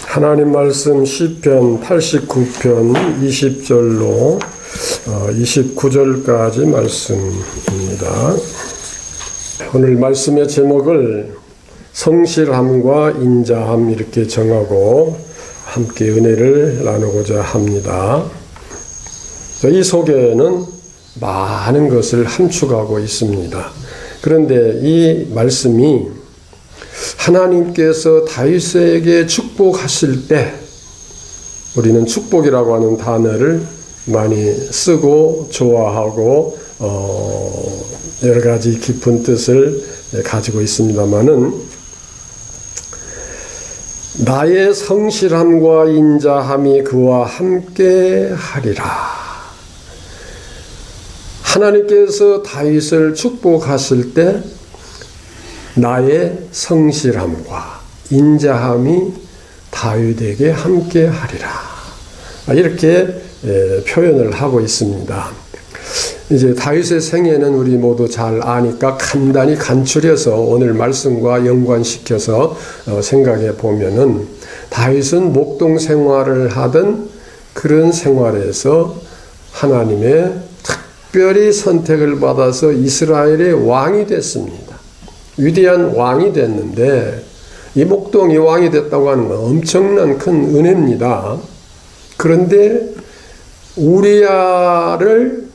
하나님 말씀 시편 89편 20절로 29절까지 말씀입니다. 오늘 말씀의 제목을 성실함과 인자함 이렇게 정하고 함께 은혜를 나누고자 합니다. 이 속에는 많은 것을 함축하고 있습니다. 그런데 이 말씀이 하나님께서 다윗에게 축복하실 때 우리는 축복이라고 하는 단어를 많이 쓰고 좋아하고 여러 가지 깊은 뜻을 가지고 있습니다만은 나의 성실함과 인자함이 그와 함께 하리라. 하나님께서 다윗을 축복하실 때 나의 성실함과 인자함이 다윗에게 함께 하리라. 이렇게 표현을 하고 있습니다. 이제 다윗의 생애는 우리 모두 잘 아니까 간단히 간추려서 오늘 말씀과 연관시켜서 생각해 보면은 다윗은 목동 생활을 하던 그런 생활에서 하나님의 특별히 선택을 받아서 이스라엘의 왕이 됐습니다. 위대한 왕이 됐는데 이 목동이 왕이 됐다고 하는 건 엄청난 큰 은혜입니다. 그런데 우리야를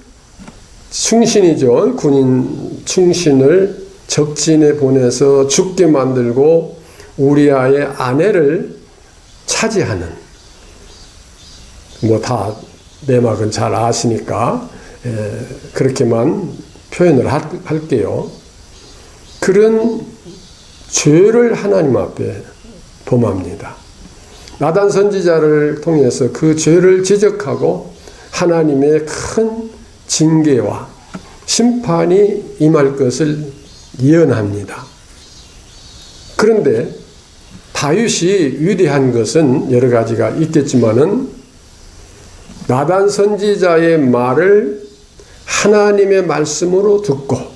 충신이죠. 군인 충신을 적진에 보내서 죽게 만들고 우리야의 아내를 차지하는, 뭐 다 내막은 잘 아시니까 그렇게만 표현을 할게요. 그런 죄를 하나님 앞에 범합니다. 나단 선지자를 통해서 그 죄를 지적하고 하나님의 큰 징계와 심판이 임할 것을 예언합니다. 그런데 다윗이 위대한 것은 여러 가지가 있겠지만은 나단 선지자의 말을 하나님의 말씀으로 듣고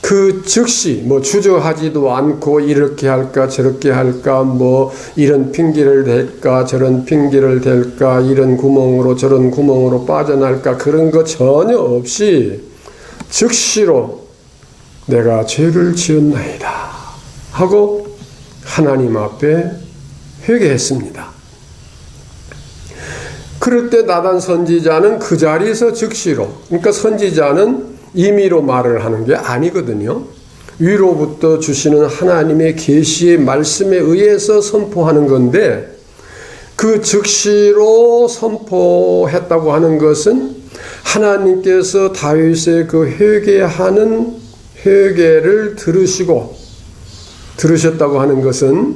그 즉시 주저하지도 않고 이렇게 할까 저렇게 할까 이런 핑계를 댈까 저런 핑계를 댈까 이런 구멍으로 저런 구멍으로 빠져날까 그런 거 전혀 없이 즉시로 내가 죄를 지었나이다 하고 하나님 앞에 회개했습니다. 그럴 때 나단 선지자는 그 자리에서 즉시로, 그러니까 선지자는 임의로 말을 하는 게 아니거든요. 위로부터 주시는 하나님의 계시의 말씀에 의해서 선포하는 건데 그 즉시로 선포했다고 하는 것은 하나님께서 다윗의 그 회개하는 회개를 들으셨다고 하는 것은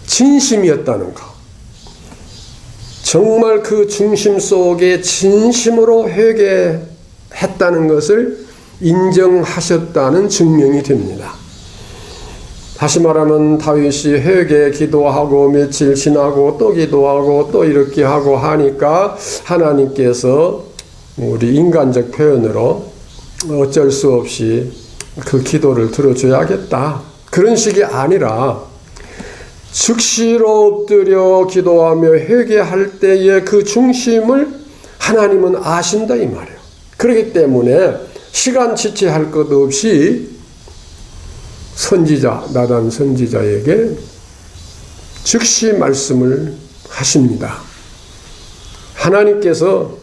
진심이었다는 것. 정말 그 중심 속에 진심으로 회개했다는 것을 인정하셨다는 증명이 됩니다. 다시 말하면 다윗이 회개 기도하고 며칠 지나고 또 기도하고 또 이렇게 하고 하니까 하나님께서 우리 인간적 표현으로 어쩔 수 없이 그 기도를 들어줘야겠다. 그런 식이 아니라 즉시로 엎드려 기도하며 회개할 때의 그 중심을 하나님은 아신다 이 말이에요. 그렇기 때문에 시간 지체할 것 없이 선지자, 나단 선지자에게 즉시 말씀을 하십니다. 하나님께서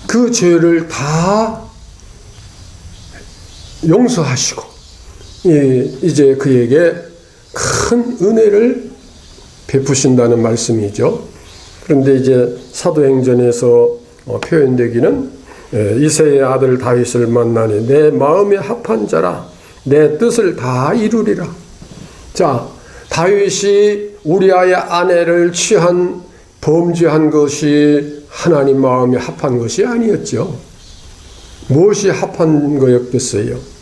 그 죄를 다 용서하시고 이제 그에게 큰 은혜를 베푸신다는 말씀이죠. 그런데 이제 사도행전에서 표현되기는 이새의 아들 다윗을 만나니 내 마음에 합한 자라 내 뜻을 다 이루리라. 자, 다윗이 우리아의 아내를 범죄한 것이 하나님 마음에 합한 것이 아니었죠. 무엇이 합한 거였겠어요?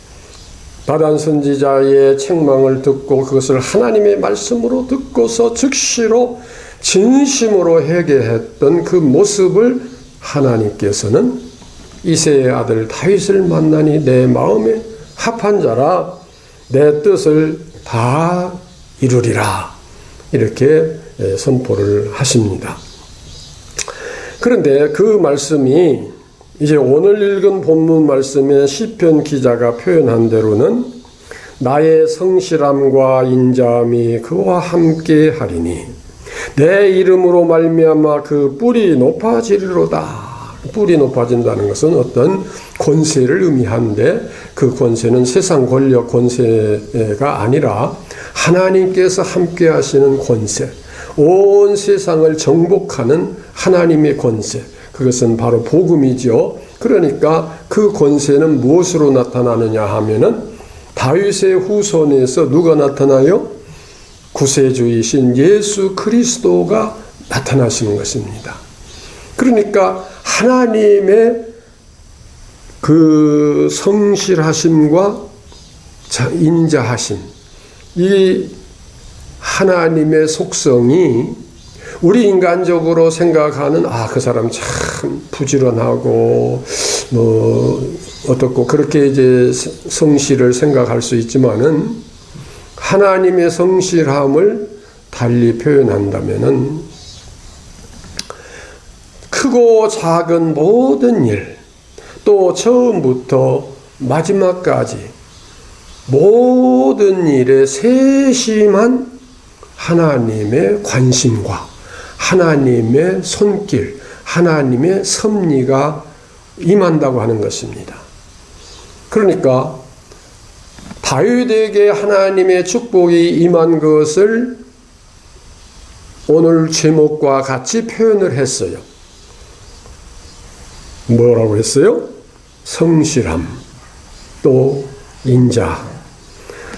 나단 선지자의 책망을 듣고 그것을 하나님의 말씀으로 듣고서 즉시로 진심으로 회개했던 그 모습을 하나님께서는 이새의 아들 다윗을 만나니 내 마음에 합한 자라 내 뜻을 다 이루리라. 이렇게 선포를 하십니다. 그런데 그 말씀이 이제 오늘 읽은 본문 말씀에 시편 기자가 표현한 대로는 나의 성실함과 인자함이 그와 함께 하리니 내 이름으로 말미암아 그 뿔이 높아지리로다. 뿔이 높아진다는 것은 어떤 권세를 의미하는데 그 권세는 세상 권력 권세가 아니라 하나님께서 함께 하시는 권세, 온 세상을 정복하는 하나님의 권세, 그것은 바로 복음이죠. 그러니까 그 권세는 무엇으로 나타나느냐 하면은 다윗의 후손에서 누가 나타나요? 구세주이신 예수 그리스도가 나타나시는 것입니다. 그러니까 하나님의 그 성실하심과 인자하심, 이 하나님의 속성이 우리 인간적으로 생각하는 그 사람 참 부지런하고 어떻고 그렇게 이제 성실을 생각할 수 있지만은 하나님의 성실함을 달리 표현한다면은 크고 작은 모든 일, 또 처음부터 마지막까지 모든 일에 세심한 하나님의 관심과 하나님의 손길, 하나님의 섭리가 임한다고 하는 것입니다. 그러니까 다윗에게 하나님의 축복이 임한 것을 오늘 제목과 같이 표현을 했어요. 뭐라고 했어요? 성실함, 또 인자함.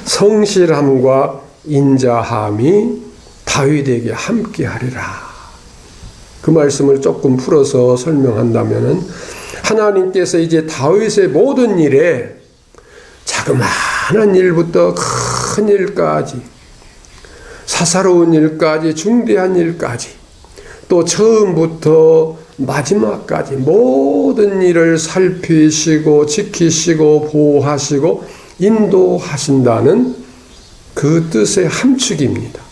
성실함과 인자함이 다윗에게 함께하리라. 그 말씀을 조금 풀어서 설명한다면은 하나님께서 이제 다윗의 모든 일에 자그마한 일부터 큰 일까지, 사사로운 일까지, 중대한 일까지, 또 처음부터 마지막까지 모든 일을 살피시고 지키시고 보호하시고 인도하신다는 그 뜻의 함축입니다.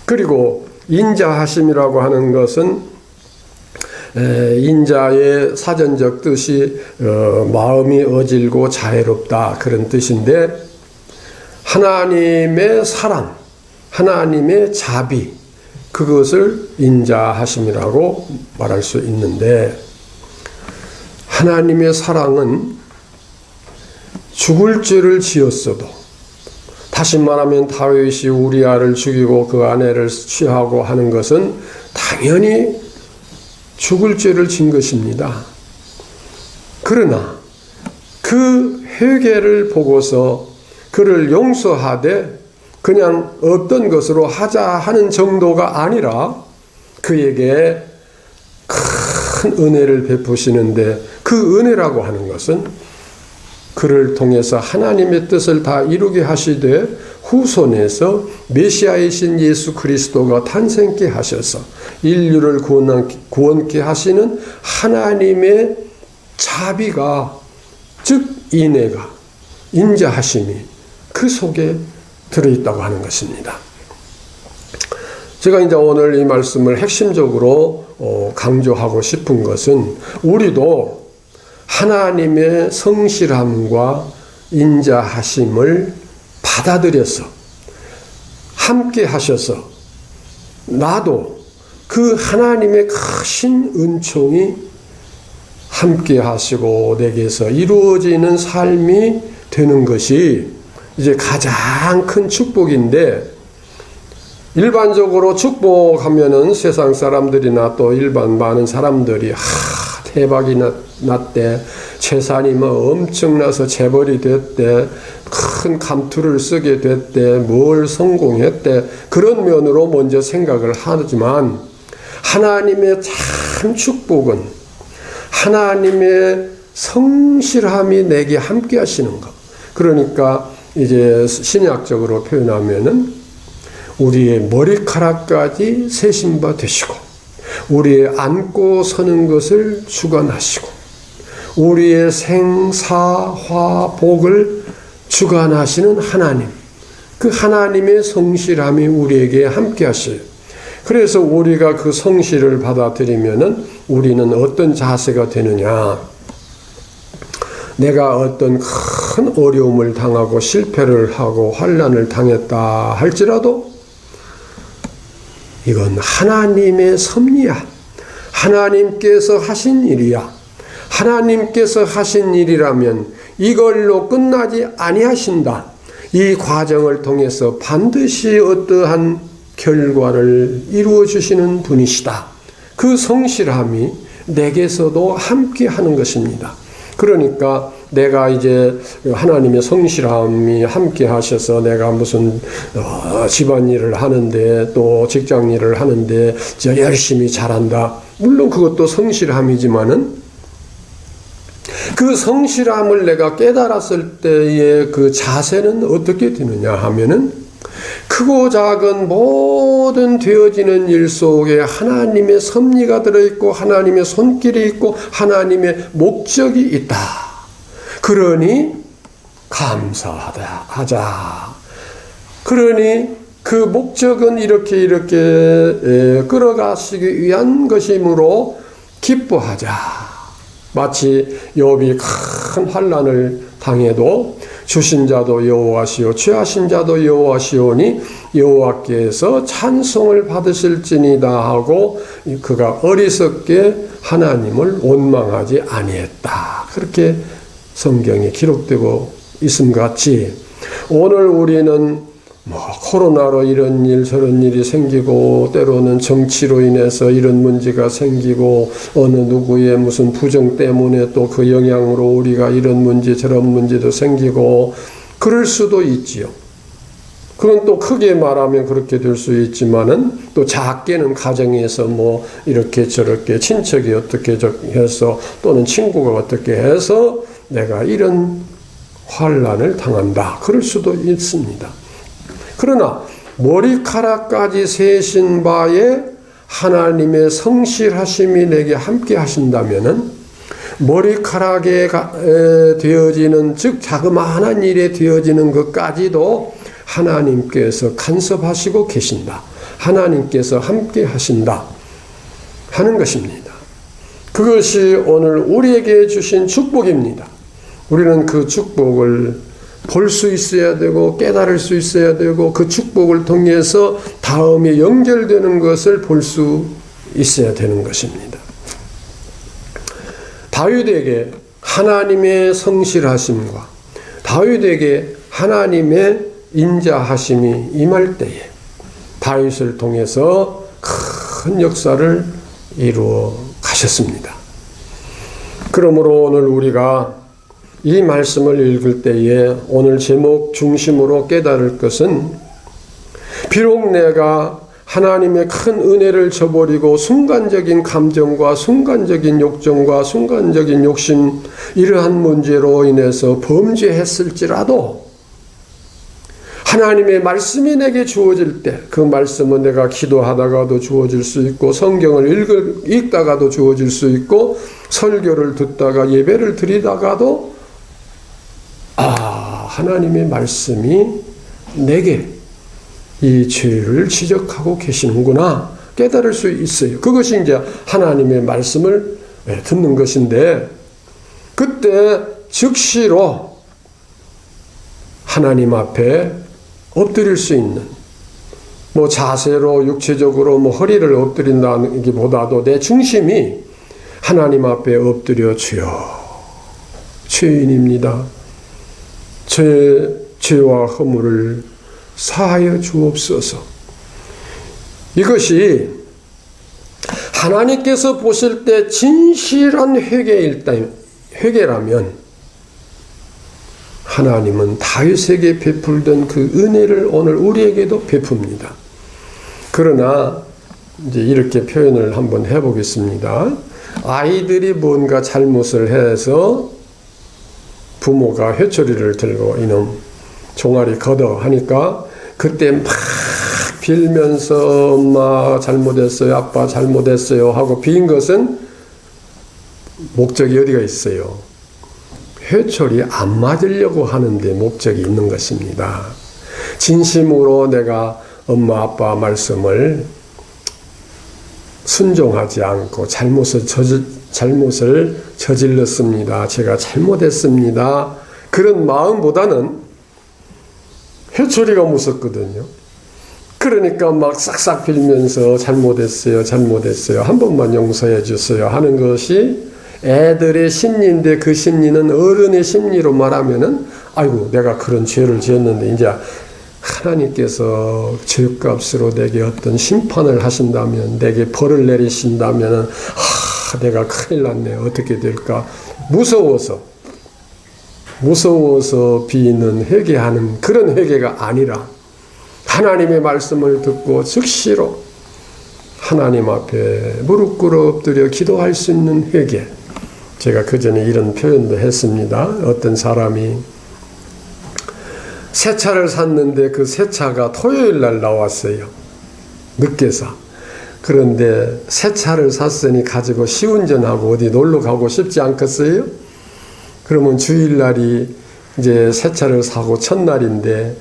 그리고 인자하심이라고 하는 것은 인자의 사전적 뜻이 마음이 어질고 자애롭다 그런 뜻인데 하나님의 사랑, 하나님의 자비, 그것을 인자하심이라고 말할 수 있는데 하나님의 사랑은 죽을 죄를 지었어도, 다시 말하면 다윗이 우리아를 죽이고 그 아내를 취하고 하는 것은 당연히 죽을 죄를 진 것입니다. 그러나 그 회개를 보고서 그를 용서하되 그냥 어떤 것으로 하자 하는 정도가 아니라 그에게 큰 은혜를 베푸시는데, 그 은혜라고 하는 것은 그를 통해서 하나님의 뜻을 다 이루게 하시되 후손에서 메시아이신 예수 그리스도가 탄생케 하셔서 인류를 구원케 하시는 하나님의 자비가, 즉 인애가, 인자하심이 그 속에 들어있다고 하는 것입니다. 제가 이제 오늘 이 말씀을 핵심적으로 강조하고 싶은 것은 우리도 하나님의 성실함과 인자하심을 받아들여서 함께 하셔서 나도 그 하나님의 크신 은총이 함께 하시고 내게서 이루어지는 삶이 되는 것이 이제 가장 큰 축복인데, 일반적으로 축복하면은 세상 사람들이나 또 일반 많은 사람들이 대박이 났대, 재산이 엄청나서 재벌이 됐대, 큰 감투를 쓰게 됐대, 뭘 성공했대, 그런 면으로 먼저 생각을 하지만 하나님의 참 축복은 하나님의 성실함이 내게 함께 하시는 것. 그러니까 이제 신약적으로 표현하면은 우리의 머리카락까지 세신 바 되시고, 우리의 앉고 서는 것을 주관하시고, 우리의 생사화복을 주관하시는 하나님, 그 하나님의 성실함이 우리에게 함께 하셔요. 그래서 우리가 그 성실을 받아들이면은 우리는 어떤 자세가 되느냐. 내가 어떤 큰 어려움을 당하고 실패를 하고 환난을 당했다 할지라도 이건 하나님의 섭리야. 하나님께서 하신 일이야. 하나님께서 하신 일이라면 이걸로 끝나지 아니하신다. 이 과정을 통해서 반드시 어떠한 결과를 이루어 주시는 분이시다. 그 성실함이 내게서도 함께 하는 것입니다. 그러니까 내가 이제 하나님의 성실함이 함께 하셔서 내가 무슨 집안일을 하는데 또 직장일을 하는데 열심히 잘한다. 물론 그것도 성실함이지만은 그 성실함을 내가 깨달았을 때의 그 자세는 어떻게 되느냐 하면은 크고 작은 모든 되어지는 일 속에 하나님의 섭리가 들어있고 하나님의 손길이 있고 하나님의 목적이 있다. 그러니 감사하자. 그러니 그 목적은 이렇게 끌어가시기 위한 것이므로 기뻐하자. 마치 욥이 큰 환난을 당해도 주신 자도 여호와시오 취하신 자도 여호와시오니 여호와께서 찬송을 받으실지니다 하고 그가 어리석게 하나님을 원망하지 아니했다. 그렇게 성경에 기록되고 있음 같이 오늘 우리는 코로나로 이런 일 저런 일이 생기고 때로는 정치로 인해서 이런 문제가 생기고 어느 누구의 무슨 부정 때문에 또 그 영향으로 우리가 이런 문제 저런 문제도 생기고 그럴 수도 있지요. 그건 또 크게 말하면 그렇게 될 수 있지만은 또 작게는 가정에서 이렇게 저렇게 친척이 어떻게 해서 또는 친구가 어떻게 해서 내가 이런 환난을 당한다. 그럴 수도 있습니다. 그러나 머리카락까지 세신 바에 하나님의 성실하심이 내게 함께 하신다면은 머리카락에 되어지는 즉 자그마한 일에 되어지는 것까지도 하나님께서 간섭하시고 계신다. 하나님께서 함께 하신다 하는 것입니다. 그것이 오늘 우리에게 주신 축복입니다. 우리는 그 축복을 볼 수 있어야 되고 깨달을 수 있어야 되고 그 축복을 통해서 다음에 연결되는 것을 볼 수 있어야 되는 것입니다. 다윗에게 하나님의 성실하심과 다윗에게 하나님의 인자하심이 임할 때에 다윗을 통해서 큰 역사를 이루어 가셨습니다. 그러므로 오늘 우리가 이 말씀을 읽을 때에 오늘 제목 중심으로 깨달을 것은 비록 내가 하나님의 큰 은혜를 저버리고 순간적인 감정과 순간적인 욕정과 순간적인 욕심 이러한 문제로 인해서 범죄했을지라도 하나님의 말씀이 내게 주어질 때 그 말씀은 내가 기도하다가도 주어질 수 있고 성경을 읽다가도 주어질 수 있고 설교를 듣다가 예배를 드리다가도 하나님의 말씀이 내게 이 죄를 지적하고 계시는구나 깨달을 수 있어요. 그것이 이제 하나님의 말씀을 듣는 것인데 그때 즉시로 하나님 앞에 엎드릴 수 있는 자세로 육체적으로 허리를 엎드린다는 것보다도 내 중심이 하나님 앞에 엎드려 주여 죄인입니다. 죄와 허물을 사하여 주옵소서. 이것이 하나님께서 보실 때 진실한 회개라면 하나님은 다윗에게 베풀던 그 은혜를 오늘 우리에게도 베풉니다. 그러나 이제 이렇게 표현을 한번 해보겠습니다. 아이들이 뭔가 잘못을 해서 부모가 회초리를 들고 이놈 종아리 걷어 하니까 그때 막 빌면서 엄마 잘못했어요, 아빠 잘못했어요 하고 빈 것은 목적이 어디가 있어요? 회초리 안 맞으려고 하는데 목적이 있는 것입니다. 진심으로 내가 엄마 아빠 말씀을 순종하지 않고 잘못을 저질렀습니다. 제가 잘못했습니다. 그런 마음보다는 회초리가 무섭거든요. 그러니까 막 싹싹 빌면서 잘못했어요. 한 번만 용서해 주세요 하는 것이 애들의 심리인데, 그 심리는 어른의 심리로 말하면은 아이고 내가 그런 죄를 지었는데 이제 하나님께서 죄값으로 내게 어떤 심판을 하신다면, 내게 벌을 내리신다면 내가 큰일 났네, 어떻게 될까, 무서워서 비는 회개하는 그런 회개가 아니라 하나님의 말씀을 듣고 즉시로 하나님 앞에 무릎 꿇어 엎드려 기도할 수 있는 회개. 제가 그전에 이런 표현도 했습니다. 어떤 사람이 새 차를 샀는데 그 새 차가 토요일 날 나왔어요. 늦게서. 그런데 새 차를 샀으니 가지고 시운전하고 어디 놀러 가고 싶지 않겠어요? 그러면 주일날이 이제 새 차를 사고 첫날인데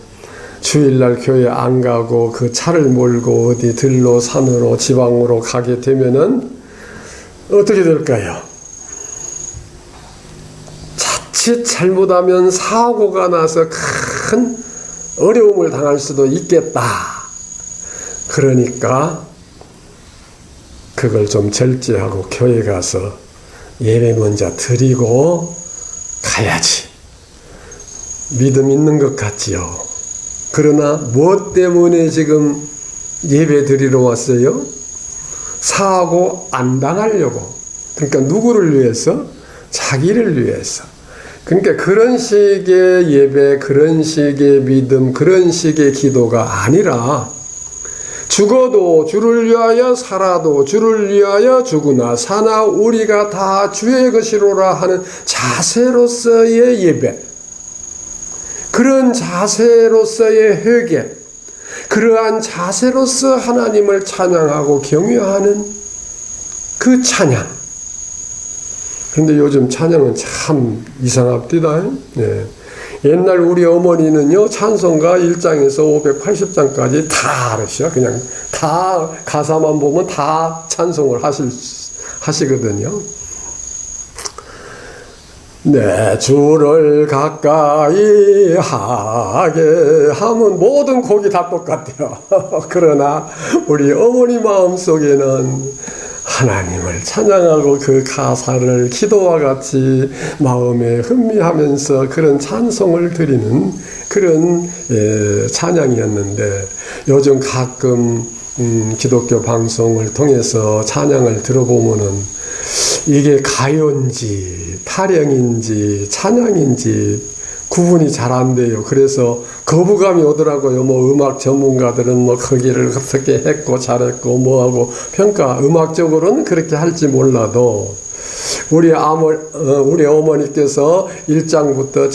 주일날 교회 안 가고 그 차를 몰고 어디 들로 산으로 지방으로 가게 되면은 어떻게 될까요? 자칫 잘못하면 사고가 나서 큰 어려움을 당할 수도 있겠다. 그러니까 그걸 좀 절제하고 교회 가서 예배 먼저 드리고 가야지. 믿음 있는 것 같지요. 그러나 무엇 때문에 지금 예배 드리러 왔어요? 사고 안 당하려고. 그러니까 누구를 위해서? 자기를 위해서. 그러니까 그런 식의 예배, 그런 식의 믿음, 그런 식의 기도가 아니라 죽어도 주를 위하여 살아도 주를 위하여 죽으나 사나 우리가 다 주의 것이로라 하는 자세로서의 예배, 그런 자세로서의 회개, 그러한 자세로서 하나님을 찬양하고 경외하는 그 찬양. 근데 요즘 찬양은 참 이상합니다. 네. 옛날 우리 어머니는요, 찬송가 1장에서 580장까지 다 알으셔. 그냥 다 가사만 보면 다 찬송을 하시거든요. 내 주를 가까이 하게 하면 모든 곡이 다 똑같아요. 그러나 우리 어머니 마음속에는 하나님을 찬양하고 그 가사를 기도와 같이 마음에 흥미하면서 그런 찬송을 드리는 그런 찬양이었는데, 요즘 가끔 기독교 방송을 통해서 찬양을 들어보면은 이게 가요인지 타령인지 찬양인지 구분이 잘 안 돼요. 그래서 거부감이 오더라고요. 뭐 음악 전문가들은 뭐 거기를 어떻게 했고 잘했고 뭐하고 평가, 음악적으로는 그렇게 할지 몰라도 우리 어머니께서 1장부터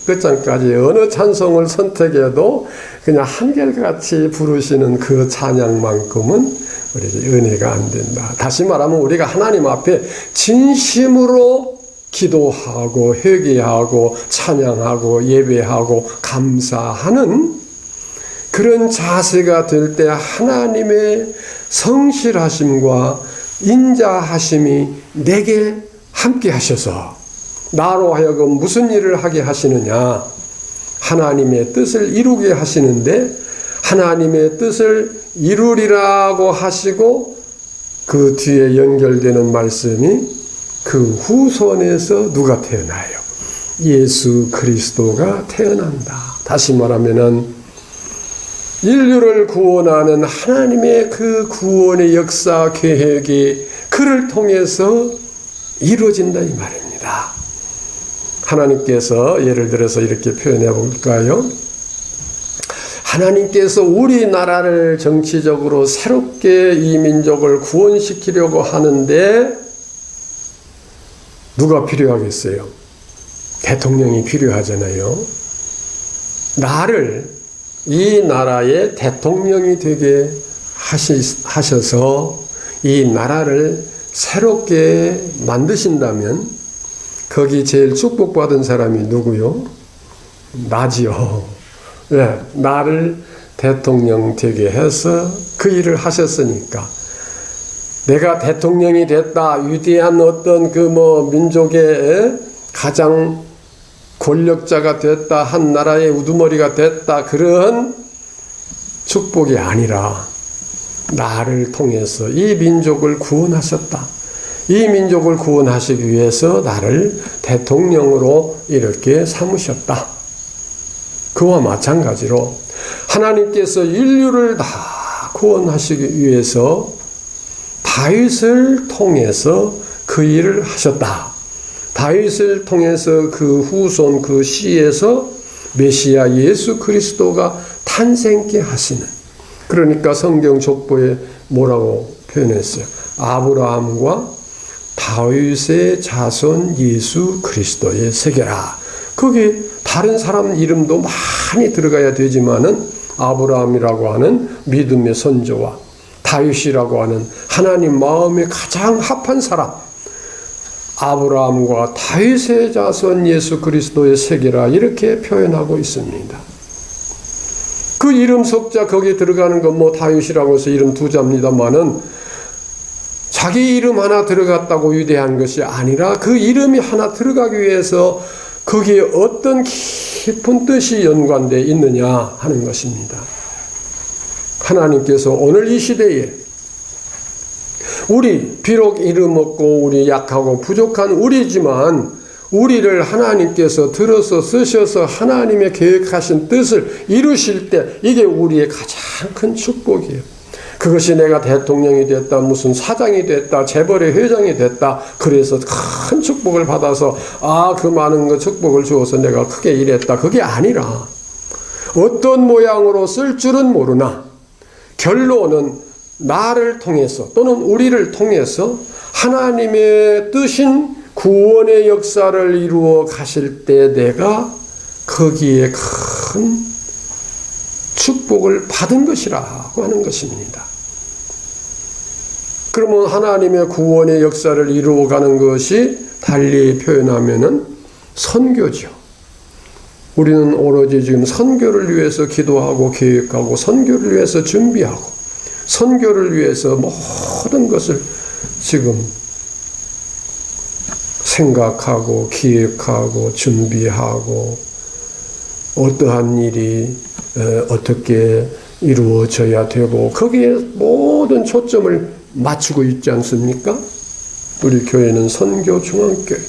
끝장까지 어느 찬송을 선택해도 그냥 한결같이 부르시는 그 찬양만큼은 우리에게 은혜가 안 된다. 다시 말하면 우리가 하나님 앞에 진심으로 기도하고 회개하고 찬양하고 예배하고 감사하는 그런 자세가 될 때 하나님의 성실하심과 인자하심이 내게 함께 하셔서 나로 하여금 무슨 일을 하게 하시느냐, 하나님의 뜻을 이루게 하시는데, 하나님의 뜻을 이루리라고 하시고 그 뒤에 연결되는 말씀이 그 후손에서 누가 태어나요? 예수 그리스도가 태어난다. 다시 말하면은 인류를 구원하는 하나님의 그 구원의 역사 계획이 그를 통해서 이루어진다 이 말입니다. 하나님께서 예를 들어서 이렇게 표현해 볼까요? 하나님께서 우리나라를 정치적으로 새롭게 이 민족을 구원시키려고 하는데 누가 필요하겠어요? 대통령이 필요하잖아요. 나를 이 나라의 대통령이 되게 하셔서 이 나라를 새롭게 만드신다면 거기 제일 축복받은 사람이 누구요? 나지요. 왜? 나를 대통령 되게 해서 그 일을 하셨으니까. 내가 대통령이 됐다, 위대한 어떤 민족의 가장 권력자가 됐다, 한 나라의 우두머리가 됐다, 그런 축복이 아니라 나를 통해서 이 민족을 구원하셨다. 이 민족을 구원하시기 위해서 나를 대통령으로 이렇게 삼으셨다. 그와 마찬가지로 하나님께서 인류를 다 구원하시기 위해서 다윗을 통해서 그 일을 하셨다. 다윗을 통해서 그 후손 그 씨에서 메시아 예수 그리스도가 탄생케 하시는. 그러니까 성경 족보에 뭐라고 표현했어요? 아브라함과 다윗의 자손 예수 그리스도의 세계라. 거기 다른 사람 이름도 많이 들어가야 되지만은 아브라함이라고 하는 믿음의 선조와 다윗이라고 하는 하나님 마음에 가장 합한 사람, 아브라함과 다윗의 자손 예수 그리스도의 세계라, 이렇게 표현하고 있습니다. 그 이름 석자 거기에 들어가는 건 다윗이라고 해서 이름 두 자입니다만은 자기 이름 하나 들어갔다고 위대한 것이 아니라 그 이름이 하나 들어가기 위해서 거기에 어떤 깊은 뜻이 연관되어 있느냐 하는 것입니다. 하나님께서 오늘 이 시대에 우리 비록 이름 없고 우리 약하고 부족한 우리지만 우리를 하나님께서 들어서 쓰셔서 하나님의 계획하신 뜻을 이루실 때 이게 우리의 가장 큰 축복이에요. 그것이 내가 대통령이 됐다, 무슨 사장이 됐다, 재벌의 회장이 됐다, 그래서 큰 축복을 받아서 그 많은 축복을 주어서 내가 크게 일했다, 그게 아니라 어떤 모양으로 쓸 줄은 모르나 결론은 나를 통해서 또는 우리를 통해서 하나님의 뜻인 구원의 역사를 이루어 가실 때 내가 거기에 큰 축복을 받은 것이라고 하는 것입니다. 그러면 하나님의 구원의 역사를 이루어가는 것이 달리 표현하면은 선교죠. 우리는 오로지 지금 선교를 위해서 기도하고 계획하고 선교를 위해서 준비하고 선교를 위해서 모든 것을 지금 생각하고 기획하고 준비하고 어떠한 일이 어떻게 이루어져야 되고 거기에 모든 초점을 맞추고 있지 않습니까? 우리 교회는 선교 중앙교회.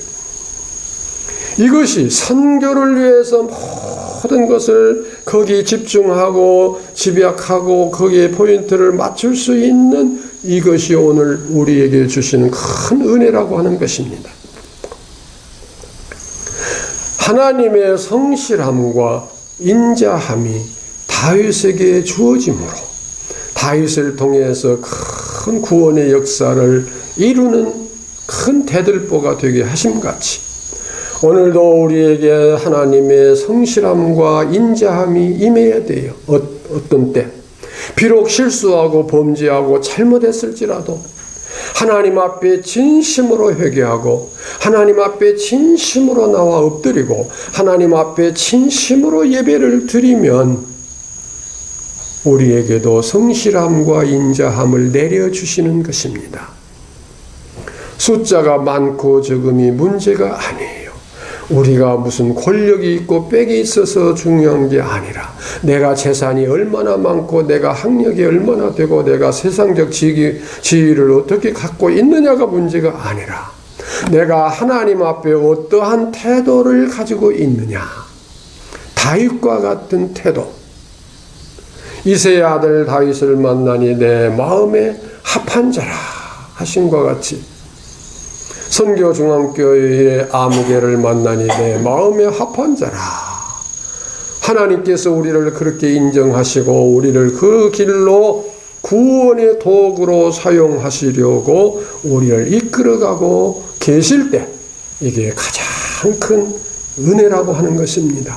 이것이 선교를 위해서 모든 것을 거기에 집중하고 집약하고 거기에 포인트를 맞출 수 있는 이것이 오늘 우리에게 주시는 큰 은혜라고 하는 것입니다. 하나님의 성실함과 인자함이 다윗에게 주어지므로 다윗을 통해서 큰 구원의 역사를 이루는 큰 대들보가 되게 하심같이 오늘도 우리에게 하나님의 성실함과 인자함이 임해야 돼요. 어떤 때 비록 실수하고 범죄하고 잘못했을지라도 하나님 앞에 진심으로 회개하고 하나님 앞에 진심으로 나와 엎드리고 하나님 앞에 진심으로 예배를 드리면 우리에게도 성실함과 인자함을 내려주시는 것입니다. 숫자가 많고 적음이 문제가 아니에요. 우리가 무슨 권력이 있고 빽이 있어서 중요한 게 아니라 내가 재산이 얼마나 많고 내가 학력이 얼마나 되고 내가 세상적 지위를 어떻게 갖고 있느냐가 문제가 아니라 내가 하나님 앞에 어떠한 태도를 가지고 있느냐. 다윗과 같은 태도. 이새의 아들 다윗을 만나니 내 마음에 합한 자라 하신과 같이 선교중앙교회의 아무개를 만나니 내 마음에 합한 자라. 하나님께서 우리를 그렇게 인정하시고 우리를 그 길로 구원의 도구로 사용하시려고 우리를 이끌어가고 계실 때 이게 가장 큰 은혜라고 하는 것입니다.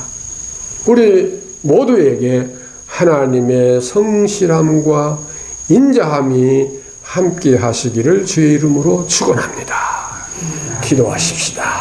우리 모두에게 하나님의 성실함과 인자함이 함께 하시기를 주의 이름으로 축원합니다. 기도하십시다.